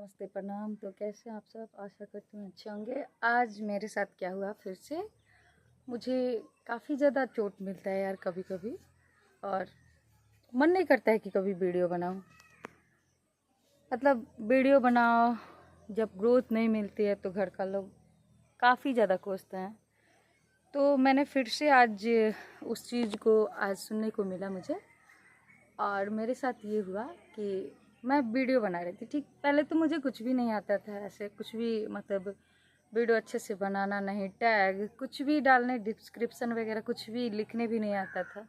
नमस्ते प्रणाम। तो कैसे आप सब, आशा करती हूँ अच्छे होंगे। आज मेरे साथ क्या हुआ, फिर से मुझे काफ़ी ज़्यादा चोट मिलता है यार कभी कभी, और मन नहीं करता है कि कभी वीडियो बनाऊँ। मतलब वीडियो बनाओ, जब ग्रोथ नहीं मिलती है तो घर का लोग काफ़ी ज़्यादा कोसते हैं। तो मैंने फिर से आज उस चीज़ को आज सुनने को मिला मुझे, और मेरे साथ ये हुआ कि मैं वीडियो बना रही थी। ठीक, पहले तो मुझे कुछ भी नहीं आता था, ऐसे कुछ भी, मतलब वीडियो अच्छे से बनाना नहीं, टैग कुछ भी डालने, डिस्क्रिप्शन वगैरह कुछ भी लिखने भी नहीं आता था।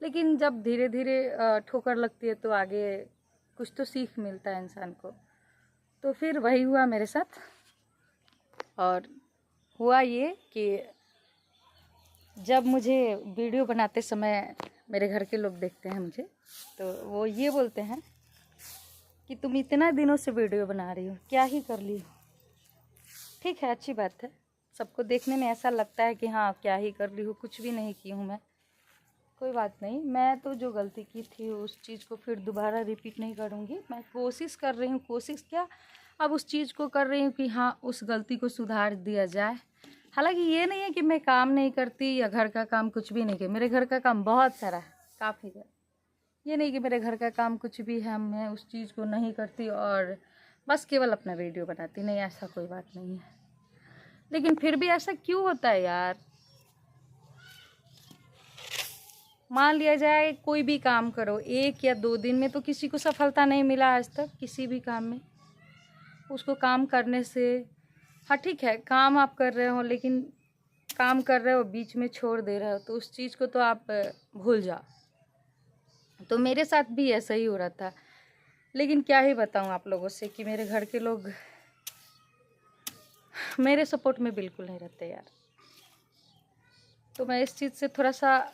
लेकिन जब धीरे धीरे ठोकर लगती है तो आगे कुछ तो सीख मिलता है इंसान को। तो फिर वही हुआ मेरे साथ, और हुआ ये कि जब मुझे वीडियो बनाते समय मेरे घर के लोग देखते हैं मुझे, तो वो ये बोलते हैं कि तुम इतना दिनों से वीडियो बना रही हो, क्या ही कर ली हो। ठीक है, अच्छी बात है, सबको देखने में ऐसा लगता है कि हाँ क्या ही कर ली हो, कुछ भी नहीं की हूँ मैं। कोई बात नहीं, मैं तो जो गलती की थी उस चीज़ को फिर दोबारा रिपीट नहीं करूँगी। मैं कोशिश कर रही हूँ, कोशिश क्या, अब उस चीज़ को कर रही हूँ कि हाँ उस गलती को सुधार दिया जाए। हालांकि ये नहीं है कि मैं काम नहीं करती या घर का काम कुछ भी नहीं किया, मेरे घर का काम बहुत सारा है, काफ़ी ज़्यादा। ये नहीं कि मेरे घर का काम कुछ भी है मैं उस चीज़ को नहीं करती और बस केवल अपना वीडियो बनाती, नहीं, ऐसा कोई बात नहीं है। लेकिन फिर भी ऐसा क्यों होता है यार। मान लिया जाए कोई भी काम करो, 1 या 2 दिन में तो किसी को सफलता नहीं मिला आज तक किसी भी काम में। उसको काम करने से, हाँ ठीक है काम आप कर रहे हो, लेकिन काम कर रहे हो बीच में छोड़ दे रहे हो तो उस चीज़ को तो आप भूल जाओ। तो मेरे साथ भी ऐसा ही हो रहा था। लेकिन क्या ही बताऊँ आप लोगों से कि मेरे घर के लोग मेरे सपोर्ट में बिल्कुल नहीं रहते यार। तो मैं इस चीज़ से थोड़ा सा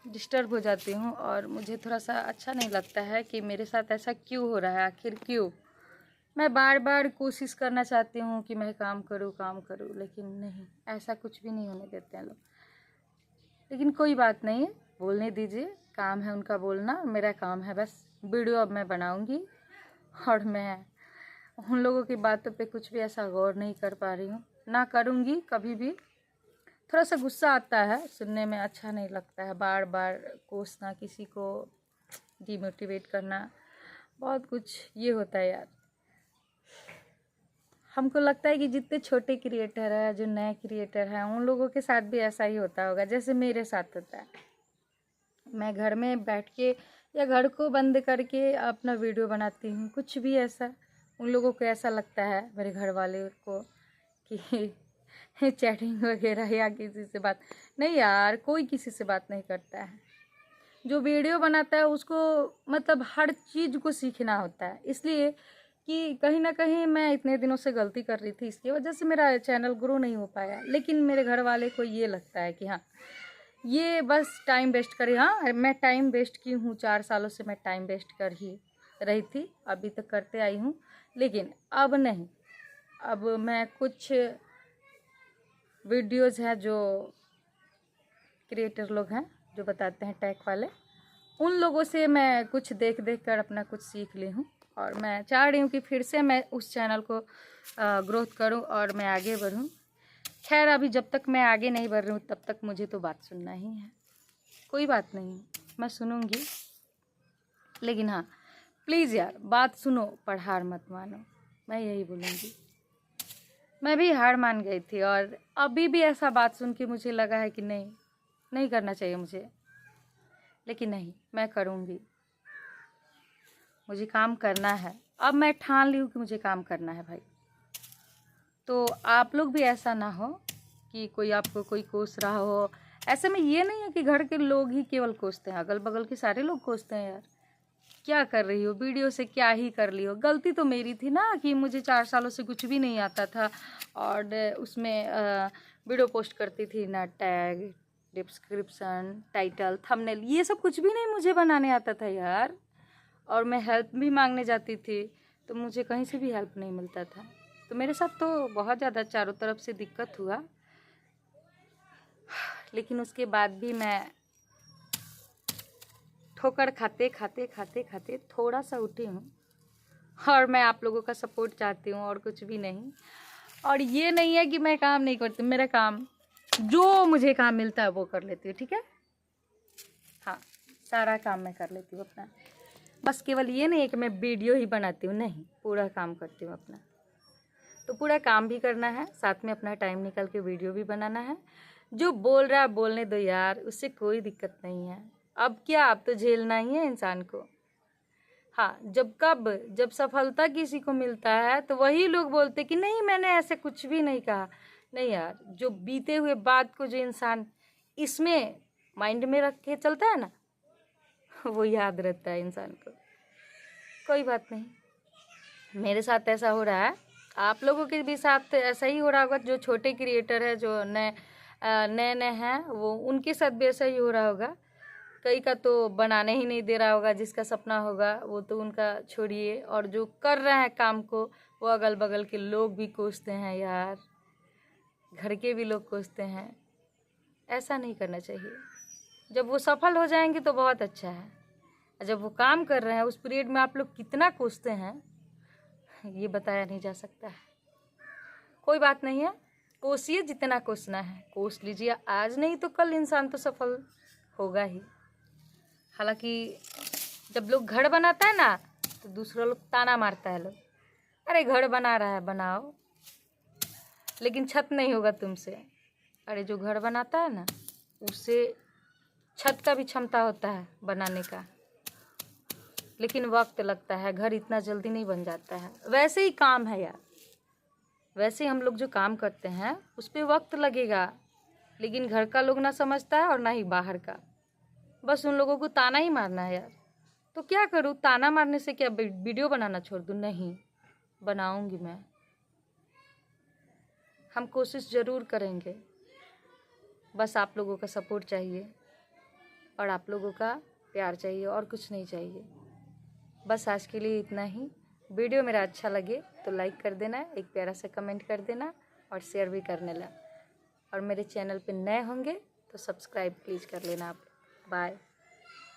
डिस्टर्ब हो जाती हूँ, और मुझे थोड़ा सा अच्छा नहीं लगता है कि मेरे साथ ऐसा क्यों हो रहा है, आखिर क्यों। मैं बार बार कोशिश करना चाहती हूँ कि मैं काम करूँ, लेकिन नहीं, ऐसा कुछ भी नहीं होने देते हैं लोग। लेकिन कोई बात नहीं, बोलने दीजिए, काम है उनका बोलना, मेरा काम है बस वीडियो अब मैं बनाऊँगी। और मैं उन लोगों की बातों पे कुछ भी ऐसा गौर नहीं कर पा रही हूँ, ना करूँगी कभी भी। थोड़ा सा गुस्सा आता है, सुनने में अच्छा नहीं लगता है, बार बार कोसना, किसी को डिमोटिवेट करना, बहुत कुछ ये होता है यार। हमको लगता है कि जितने छोटे क्रिएटर हैं, जो नए क्रिएटर हैं, उन लोगों के साथ भी ऐसा ही होता होगा जैसे मेरे साथ होता है। मैं घर में बैठ के या घर को बंद करके अपना वीडियो बनाती हूँ, कुछ भी ऐसा। उन लोगों को ऐसा लगता है, मेरे घर वाले को, कि चैटिंग वगैरह या किसी से बात नहीं। यार कोई किसी से बात नहीं करता है। जो वीडियो बनाता है उसको मतलब हर चीज़ को सीखना होता है, इसलिए कि कहीं ना कहीं मैं इतने दिनों से गलती कर रही थी, इसकी वजह से मेरा चैनल ग्रो नहीं हो पाया। लेकिन मेरे घर वाले को ये लगता है कि हाँ ये बस टाइम वेस्ट करे। हाँ मैं टाइम वेस्ट की हूँ, 4 सालों से मैं टाइम वेस्ट कर ही रही थी, अभी तक करते आई हूँ। लेकिन अब नहीं, अब मैं कुछ वीडियोज़ हैं जो क्रिएटर लोग हैं जो बताते हैं टैग वाले, उन लोगों से मैं कुछ देख देख कर अपना कुछ सीख ली हूँ। और मैं चाह रही हूँ कि फिर से मैं उस चैनल को ग्रोथ करूँ और मैं आगे बढ़ूँ। खैर अभी जब तक मैं आगे नहीं बढ़ रही हूँ तब तक मुझे तो बात सुनना ही है। कोई बात नहीं, मैं सुनूँगी। लेकिन हाँ प्लीज़ यार बात सुनो, पर हार मत मानो, मैं यही बोलूँगी। मैं भी हार मान गई थी, और अभी भी ऐसा बात सुन के मुझे लगा है कि नहीं, नहीं करना चाहिए मुझे। लेकिन नहीं, मैं करूँगी, मुझे काम करना है। अब मैं ठान ली हूँ कि मुझे काम करना है भाई। तो आप लोग भी ऐसा ना हो कि कोई आपको कोई कोस रहा हो। ऐसे में ये नहीं है कि घर के लोग ही केवल कोसते हैं, अगल बगल के सारे लोग कोसते हैं। यार क्या कर रही हो, वीडियो से क्या ही कर ली हो। गलती तो मेरी थी ना कि मुझे 4 सालों से कुछ भी नहीं आता था, और उसमें वीडियो पोस्ट करती थी ना, टैग, डिस्क्रिप्शन, टाइटल, थंबनेल, ये सब कुछ भी नहीं मुझे बनाने आता था यार। और मैं हेल्प भी मांगने जाती थी तो मुझे कहीं से भी हेल्प नहीं मिलता था। तो मेरे साथ तो बहुत ज़्यादा चारों तरफ से दिक्कत हुआ। लेकिन उसके बाद भी मैं ठोकर खाते खाते खाते खाते थोड़ा सा उठी हूँ, और मैं आप लोगों का सपोर्ट चाहती हूँ और कुछ भी नहीं। और ये नहीं है कि मैं काम नहीं करती, मेरा काम जो मुझे काम मिलता है वो कर लेती हूँ, ठीक है। हाँ, सारा काम मैं कर लेती हूँ अपना। बस केवल ये नहीं है कि मैं वीडियो ही बनाती हूँ, नहीं, पूरा काम करती हूँ अपना। तो पूरा काम भी करना है, साथ में अपना टाइम निकाल के वीडियो भी बनाना है। जो बोल रहा है बोलने दो यार, उससे कोई दिक्कत नहीं है। अब क्या, अब तो झेलना ही है इंसान को। हाँ, जब सफलता किसी को मिलता है तो वही लोग बोलते कि नहीं मैंने ऐसे कुछ भी नहीं कहा। नहीं यार, जो बीते हुए बात को जो इंसान इसमें माइंड में रख के चलता है ना, वो याद रहता है इंसान को। कोई बात नहीं, मेरे साथ ऐसा हो रहा है, आप लोगों के भी साथ ऐसा ही हो रहा होगा। जो छोटे क्रिएटर है, जो नए नए हैं, वो उनके साथ भी ऐसा ही हो रहा होगा। कई का तो बनाने ही नहीं दे रहा होगा, जिसका सपना होगा वो तो उनका छोड़िए, और जो कर रहे हैं काम को वो अगल बगल के लोग भी कोसते हैं यार, घर के भी लोग कोसते हैं। ऐसा नहीं करना चाहिए। जब वो सफल हो जाएंगे तो बहुत अच्छा है, जब वो काम कर रहे हैं उस पीरियड में आप लोग कितना कोसते हैं ये बताया नहीं जा सकता है। कोई बात नहीं है, कोसिए जितना कोसना है कोस लीजिए, आज नहीं तो कल इंसान तो सफल होगा ही। हालांकि जब लोग घर बनाता है ना तो दूसरा लोग ताना मारता है, लोग अरे घर बना रहा है बनाओ, लेकिन छत नहीं होगा तुमसे। अरे जो घर बनाता है ना उससे छत का भी क्षमता होता है बनाने का, लेकिन वक्त लगता है, घर इतना जल्दी नहीं बन जाता है। वैसे ही काम है यार, वैसे हम लोग जो काम करते हैं उस पर वक्त लगेगा, लेकिन घर का लोग ना समझता है और ना ही बाहर का। बस उन लोगों को ताना ही मारना है यार। तो क्या करूँ, ताना मारने से क्या वीडियो बनाना छोड़ दूँ? नहीं, बनाऊंगी मैं। हम कोशिश ज़रूर करेंगे, बस आप लोगों का सपोर्ट चाहिए और आप लोगों का प्यार चाहिए, और कुछ नहीं चाहिए। बस आज के लिए इतना ही। वीडियो मेरा अच्छा लगे तो लाइक कर देना, एक प्यारा सा कमेंट कर देना और शेयर भी करने ला। और मेरे चैनल पे नए होंगे तो सब्सक्राइब प्लीज़ कर लेना आप। बाय।